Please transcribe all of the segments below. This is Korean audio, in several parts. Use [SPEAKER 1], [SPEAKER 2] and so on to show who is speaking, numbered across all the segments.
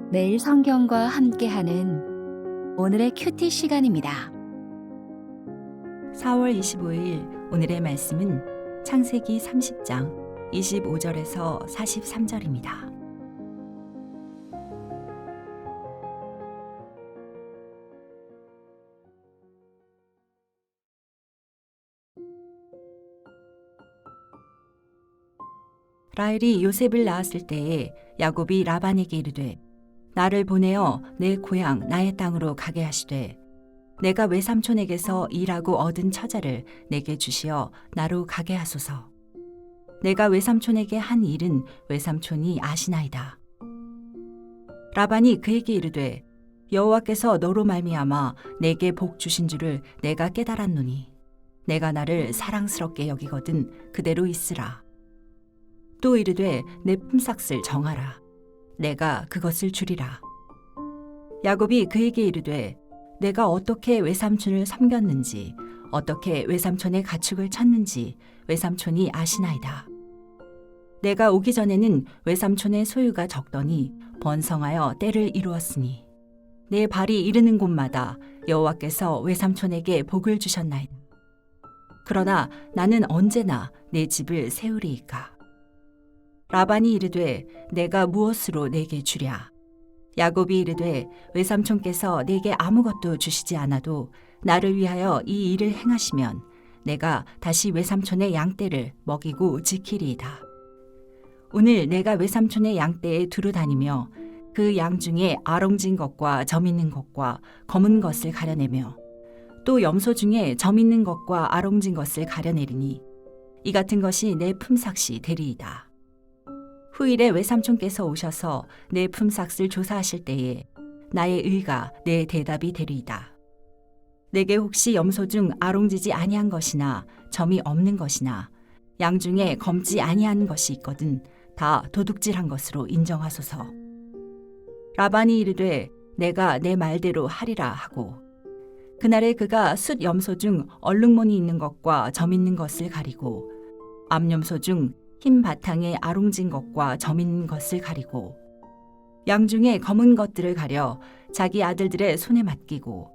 [SPEAKER 1] 매일 성경과 함께하는 오늘의 큐티 시간입니다.
[SPEAKER 2] 4월 25일 오늘의 말씀은 창세기 30장 25절에서 43절입니다. 라헬이 요셉을 낳았을 때에 야곱이 라반에게 이르되 나를 보내어 내 고향 나의 땅으로 가게 하시되 내가 외삼촌에게서 일하고 얻은 처자를 내게 주시어 나로 가게 하소서. 내가 외삼촌에게 한 일은 외삼촌이 아시나이다. 라반이 그에게 이르되 여호와께서 너로 말미암아 내게 복 주신 줄을 내가 깨달았노니 내가 나를 사랑스럽게 여기거든 그대로 있으라. 또 이르되 내 품삯을 정하라. 내가 그것을 주리라. 야곱이 그에게 이르되 내가 어떻게 외삼촌을 섬겼는지 어떻게 외삼촌의 가축을 쳤는지 외삼촌이 아시나이다. 내가 오기 전에는 외삼촌의 소유가 적더니 번성하여 때를 이루었으니 내 발이 이르는 곳마다 여호와께서 외삼촌에게 복을 주셨나이다. 그러나 나는 언제나 내 집을 세우리이까. 라반이 이르되 내가 무엇으로 내게 주랴. 야곱이 이르되 외삼촌께서 내게 아무것도 주시지 않아도 나를 위하여 이 일을 행하시면 내가 다시 외삼촌의 양떼를 먹이고 지키리이다. 오늘 내가 외삼촌의 양떼에 두루 다니며 그 양 중에 아롱진 것과 점 있는 것과 검은 것을 가려내며 또 염소 중에 점 있는 것과 아롱진 것을 가려내리니 이 같은 것이 내 품삯이 되리이다. 후일에 외삼촌께서 오셔서 내 품삯을 조사하실 때에 나의 의가 내 대답이 되리이다. 내게 혹시 염소 중 아롱지지 아니한 것이나 점이 없는 것이나 양 중에 검지 아니한 것이 있거든 다 도둑질한 것으로 인정하소서. 라반이 이르되 내가 내 말대로 하리라 하고 그날에 그가 숫 염소 중 얼룩무늬 있는 것과 점 있는 것을 가리고 암염소 중 흰 바탕에 아롱진 것과 점 있는 것을 가리고 양 중에 검은 것들을 가려 자기 아들들의 손에 맡기고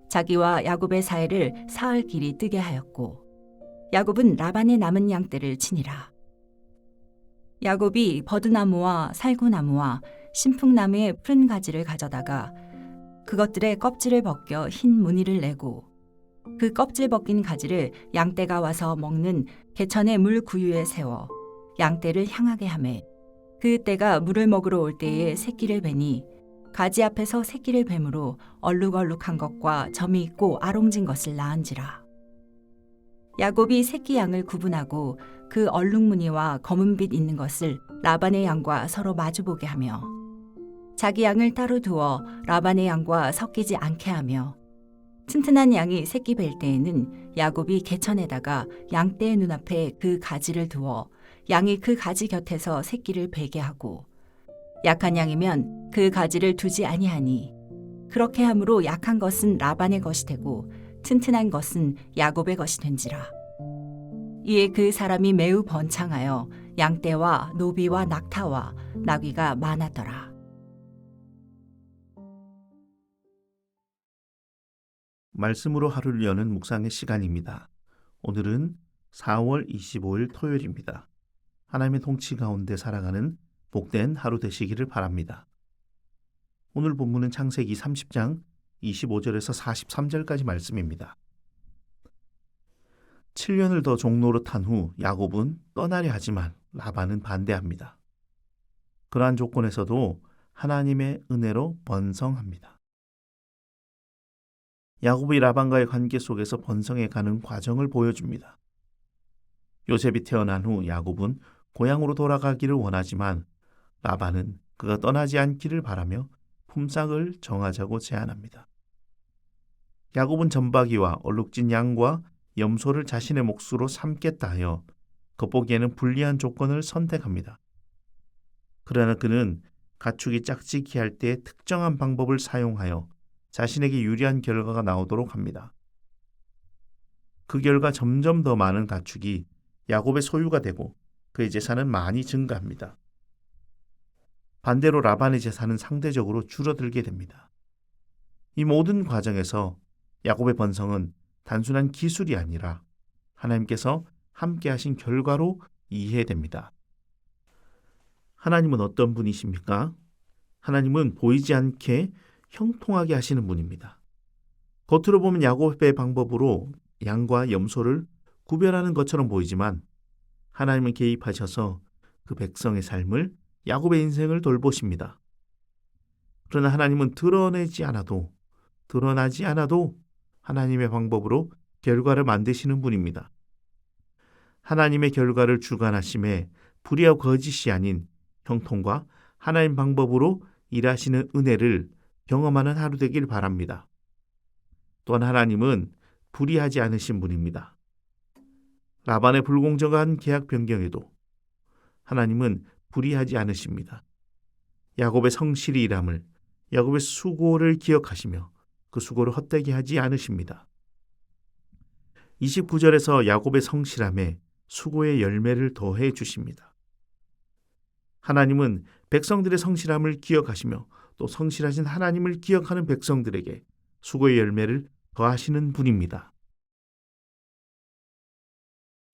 [SPEAKER 2] 자기와 야곱의 사이를 사흘 길이 뜨게 하였고 야곱은 라반의 남은 양떼를 치니라. 야곱이 버드나무와 살구나무와 신풍나무의 푸른 가지를 가져다가 그것들의 껍질을 벗겨 흰 무늬를 내고 그 껍질 벗긴 가지를 양떼가 와서 먹는 개천의 물 구유에 세워 양떼를 향하게 하매 그 떼가 물을 먹으러 올 때에 새끼를 베니 가지 앞에서 새끼를 뱀으로 얼룩얼룩한 것과 점이 있고 아롱진 것을 낳은지라. 야곱이 새끼 양을 구분하고 그 얼룩무늬와 검은빛 있는 것을 라반의 양과 서로 마주보게 하며 자기 양을 따로 두어 라반의 양과 섞이지 않게 하며 튼튼한 양이 새끼 뵐 때에는 야곱이 개천에다가 양떼의 눈앞에 그 가지를 두어 양이 그 가지 곁에서 새끼를 베게 하고 약한 양이면 그 가지를 두지 아니하니 그렇게 함으로 약한 것은 라반의 것이 되고 튼튼한 것은 야곱의 것이 된지라. 이에 그 사람이 매우 번창하여 양떼와 노비와 낙타와 나귀가 많았더라.
[SPEAKER 3] 말씀으로 하루를 여는 묵상의 시간입니다. 오늘은 4월 25일 토요일입니다. 하나님의 통치 가운데 살아가는 복된 하루 되시기를 바랍니다. 오늘 본문은 창세기 30장 25절에서 43절까지 말씀입니다. 7년을 더 종노릇한 후 야곱은 떠나려 하지만 라반은 반대합니다. 그러한 조건에서도 하나님의 은혜로 번성합니다. 야곱이 라반과의 관계 속에서 번성해 가는 과정을 보여줍니다. 요셉이 태어난 후 야곱은 고향으로 돌아가기를 원하지만 라반은 그가 떠나지 않기를 바라며 품삯을 정하자고 제안합니다. 야곱은 점박이와 얼룩진 양과 염소를 자신의 몫으로 삼겠다 하여 겉보기에는 불리한 조건을 선택합니다. 그러나 그는 가축이 짝짓기 할 때 특정한 방법을 사용하여 자신에게 유리한 결과가 나오도록 합니다. 그 결과 점점 더 많은 가축이 야곱의 소유가 되고 그의 재산은 많이 증가합니다. 반대로 라반의 재산은 상대적으로 줄어들게 됩니다. 이 모든 과정에서 야곱의 번성은 단순한 기술이 아니라 하나님께서 함께 하신 결과로 이해됩니다. 하나님은 어떤 분이십니까? 하나님은 보이지 않게 형통하게 하시는 분입니다. 겉으로 보면 야곱의 방법으로 양과 염소를 구별하는 것처럼 보이지만 하나님은 개입하셔서 그 백성의 삶을, 야곱의 인생을 돌보십니다. 그러나 하나님은 드러나지 않아도 하나님의 방법으로 결과를 만드시는 분입니다. 하나님의 결과를 주관하심에 불의와 거짓이 아닌 형통과 하나님 방법으로 일하시는 은혜를 경험하는 하루 되길 바랍니다. 또한 하나님은 불의하지 않으신 분입니다. 라반의 불공정한 계약 변경에도 하나님은 불의하지 않으십니다. 야곱의 성실히 일함을, 야곱의 수고를 기억하시며 그 수고를 헛되게 하지 않으십니다. 29절에서 야곱의 성실함에 수고의 열매를 더해 주십니다. 하나님은 백성들의 성실함을 기억하시며 또 성실하신 하나님을 기억하는 백성들에게 수고의 열매를 더하시는 분입니다.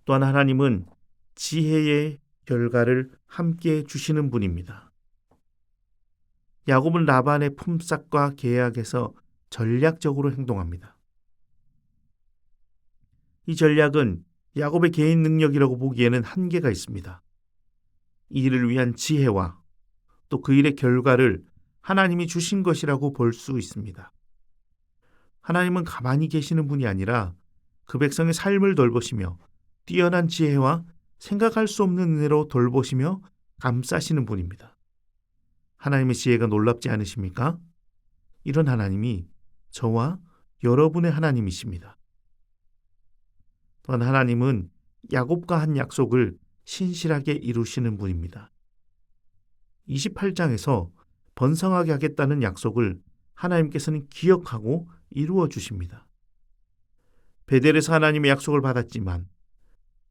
[SPEAKER 3] 또한 하나님은 지혜의 결과를 함께 주시는 분입니다. 야곱은 라반의 품삯과 계약에서 전략적으로 행동합니다. 이 전략은 야곱의 개인 능력이라고 보기에는 한계가 있습니다. 이 일을 위한 지혜와 또 그 일의 결과를 하나님이 주신 것이라고 볼 수 있습니다. 하나님은 가만히 계시는 분이 아니라 그 백성의 삶을 돌보시며 뛰어난 지혜와 생각할 수 없는 은혜로 돌보시며 감싸시는 분입니다. 하나님의 지혜가 놀랍지 않으십니까? 이런 하나님이 저와 여러분의 하나님이십니다. 또한 하나님은 야곱과 한 약속을 신실하게 이루시는 분입니다. 28장에서 번성하게 하겠다는 약속을 하나님께서는 기억하고 이루어 주십니다. 베델에서 하나님의 약속을 받았지만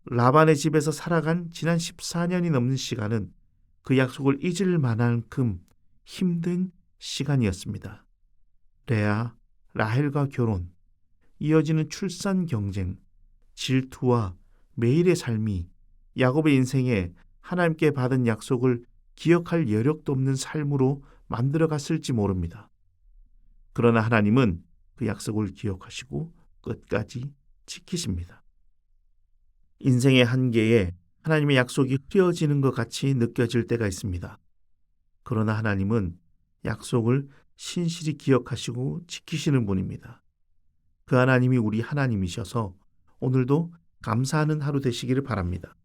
[SPEAKER 3] 라반의 집에서 살아간 지난 14년이 넘는 시간은 그 약속을 잊을 만큼 힘든 시간이었습니다. 레아, 라헬과 결혼, 이어지는 출산 경쟁, 질투와 매일의 삶이 야곱의 인생에 하나님께 받은 약속을 기억할 여력도 없는 삶으로 만들어갔을지 모릅니다. 그러나 하나님은 그 약속을 기억하시고 끝까지 지키십니다. 인생의 한계에 하나님의 약속이 흐려지는 것 같이 느껴질 때가 있습니다. 그러나 하나님은 약속을 신실히 기억하시고 지키시는 분입니다. 그 하나님이 우리 하나님이셔서 오늘도 감사하는 하루 되시기를 바랍니다.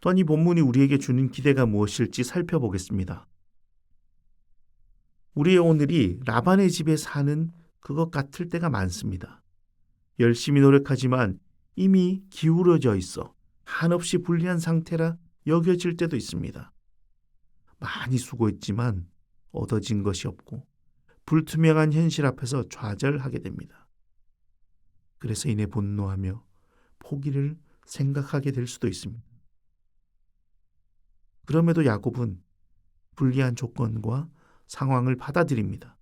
[SPEAKER 3] 또한 이 본문이 우리에게 주는 기대가 무엇일지 살펴보겠습니다. 우리의 오늘이 라반의 집에 사는 그것 같을 때가 많습니다. 열심히 노력하지만 이미 기울어져 있어 한없이 불리한 상태라 여겨질 때도 있습니다. 많이 수고했지만 얻어진 것이 없고 불투명한 현실 앞에서 좌절하게 됩니다. 그래서 이내 분노하며 포기를 생각하게 될 수도 있습니다. 그럼에도 야곱은 불리한 조건과 상황을 받아들입니다.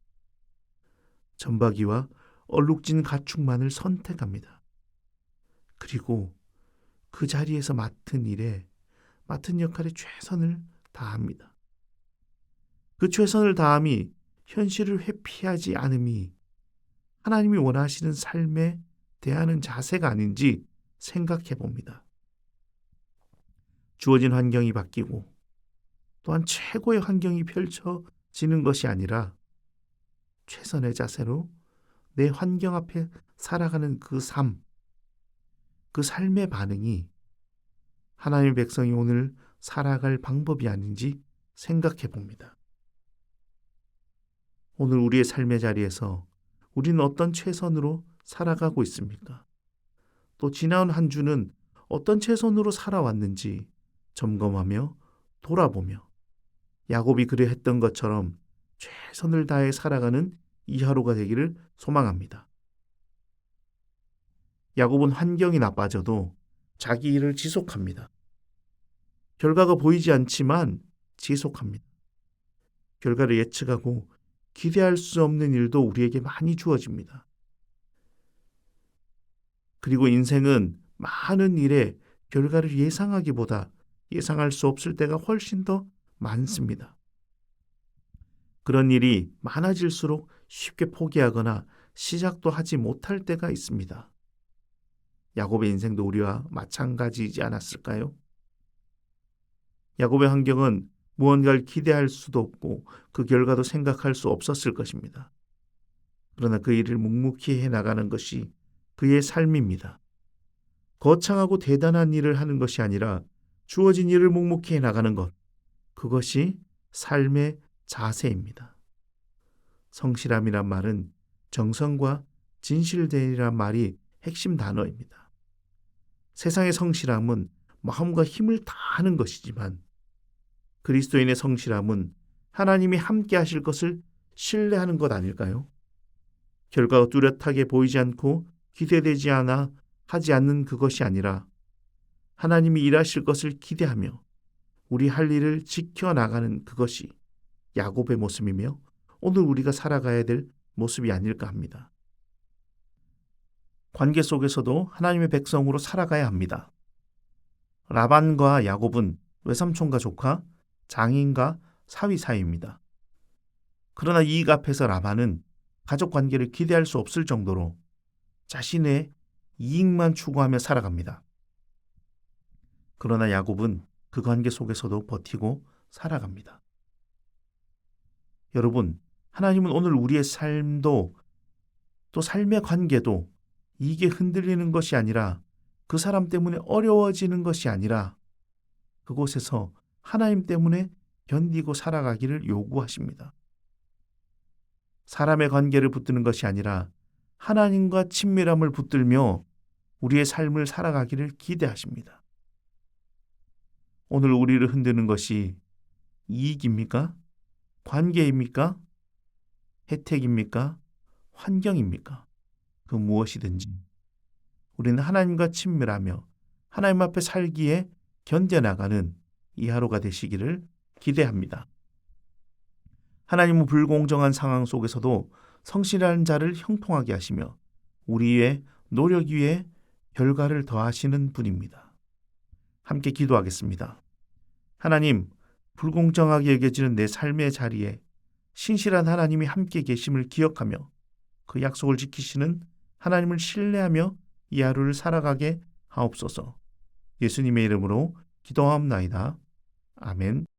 [SPEAKER 3] 점박이와 얼룩진 가축만을 선택합니다. 그리고 그 자리에서 맡은 역할에 최선을 다합니다. 그 최선을 다함이 현실을 회피하지 않음이 하나님이 원하시는 삶에 대하는 자세가 아닌지 생각해 봅니다. 주어진 환경이 바뀌고 또한 최고의 환경이 펼쳐지는 것이 아니라 최선의 자세로 내 환경 앞에 살아가는 그 삶의 반응이 하나님의 백성이 오늘 살아갈 방법이 아닌지 생각해 봅니다. 오늘 우리의 삶의 자리에서 우리는 어떤 최선으로 살아가고 있습니까? 또 지나온 한 주는 어떤 최선으로 살아왔는지 점검하며 돌아보며 야곱이 그래 했던 것처럼 최선을 다해 살아가는 이 하루가 되기를 소망합니다. 야곱은 환경이 나빠져도 자기 일을 지속합니다. 결과가 보이지 않지만 지속합니다. 결과를 예측하고 기대할 수 없는 일도 우리에게 많이 주어집니다. 그리고 인생은 많은 일의 결과를 예상하기보다 예상할 수 없을 때가 훨씬 더 많습니다. 그런 일이 많아질수록 쉽게 포기하거나 시작도 하지 못할 때가 있습니다. 야곱의 인생도 우리와 마찬가지이지 않았을까요? 야곱의 환경은 무언가를 기대할 수도 없고 그 결과도 생각할 수 없었을 것입니다. 그러나 그 일을 묵묵히 해나가는 것이 그의 삶입니다. 거창하고 대단한 일을 하는 것이 아니라 주어진 일을 묵묵히 해나가는 것, 그것이 삶의 자세입니다. 성실함이란 말은 정성과 진실됨이란 말이 핵심 단어입니다. 세상의 성실함은 마음과 힘을 다하는 것이지만 그리스도인의 성실함은 하나님이 함께 하실 것을 신뢰하는 것 아닐까요? 결과가 뚜렷하게 보이지 않고 기대되지 않아 하지 않는 그것이 아니라 하나님이 일하실 것을 기대하며 우리 할 일을 지켜나가는 그것이 야곱의 모습이며 오늘 우리가 살아가야 될 모습이 아닐까 합니다. 관계 속에서도 하나님의 백성으로 살아가야 합니다. 라반과 야곱은 외삼촌과 조카, 장인과 사위 사이입니다. 그러나 이익 앞에서 라반은 가족 관계를 기대할 수 없을 정도로 자신의 이익만 추구하며 살아갑니다. 그러나 야곱은 그 관계 속에서도 버티고 살아갑니다. 여러분, 하나님은 오늘 우리의 삶도 또 삶의 관계도 이게 흔들리는 것이 아니라 그 사람 때문에 어려워지는 것이 아니라 그곳에서 하나님 때문에 견디고 살아가기를 요구하십니다. 사람의 관계를 붙드는 것이 아니라 하나님과 친밀함을 붙들며 우리의 삶을 살아가기를 기대하십니다. 오늘 우리를 흔드는 것이 이익입니까? 관계입니까? 혜택입니까? 환경입니까? 그 무엇이든지 우리는 하나님과 친밀하며 하나님 앞에 살기에 견뎌나가는 이 하루가 되시기를 기대합니다. 하나님은 불공정한 상황 속에서도 성실한 자를 형통하게 하시며 우리의 노력 위에 결과를 더하시는 분입니다. 함께 기도하겠습니다. 하나님, 불공정하게 여겨지는 내 삶의 자리에 신실한 하나님이 함께 계심을 기억하며 그 약속을 지키시는 하나님을 신뢰하며 이 하루를 살아가게 하옵소서. 예수님의 이름으로 기도하옵나이다. 아멘.